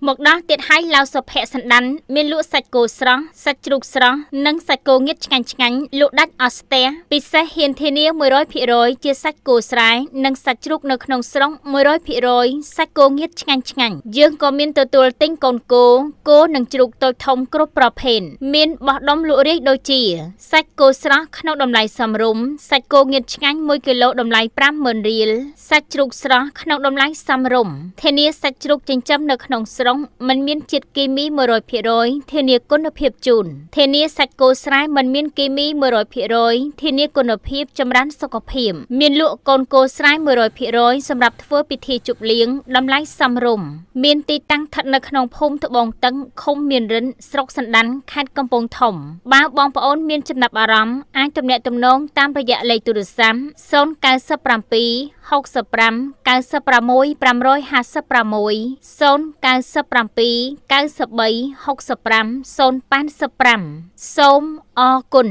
មកដល់ទៀតហើយឡៅសុភ័ក្រសណ្ដាន់មានលក់សាច់គោស្រស់សាច់ជ្រូកស្រស់និងសាច់គោងៀតឆ្ងាញ់លក់ដាច់អស់ស្ទះពិសេសហ៊ានធានា 100% ជាសាច់គោស្រែនិងសាច់ជ្រូកនៅក្នុងស្រុក 100% សាច់គោងៀតឆ្ងាញ់យើងក៏មានទទួលទិញកូនគោនិងជ្រូកតូចធំគ្រប់ប្រភេទមានបោះដុំលក់រាយដូចជាសាច់គោស្រស់ក្នុងតម្លៃសមរម្យសាច់គោងៀតឆ្ងាញ់1គីឡូតម្លៃ 50000 រៀលសាច់ជ្រូកស្រស់ក្នុងតម្លៃសមរម្យធានាសាច់ជ្រូកចិញ្ចឹមនៅក្នុងស្រុកមិនមានជាតិគីមី 100% ធានាគុណភាពជូនធានាសាច់គោស្រែមិនមានគីមី 100% ធានាគុណភាពចម្រើនសុខភាពមានលក់កូនគោស្រែ 100% សម្រាប់ធ្វើពិធីជប់លៀងតម្លៃសមរម្យមានទីតាំងស្ថិតនៅក្នុងភូមិត្បូងតឹងឃុំមានរិនស្រុកសណ្ដាន់ខេត្តកំពង់ធំបើបងប្អូនមានចំណាប់អារម្មណ៍អាចទំនាក់ទំនងតាមរយៈលេខទូរស័ព្ទ 097 65 96 556 097 93 65 085 សូមអរគុណ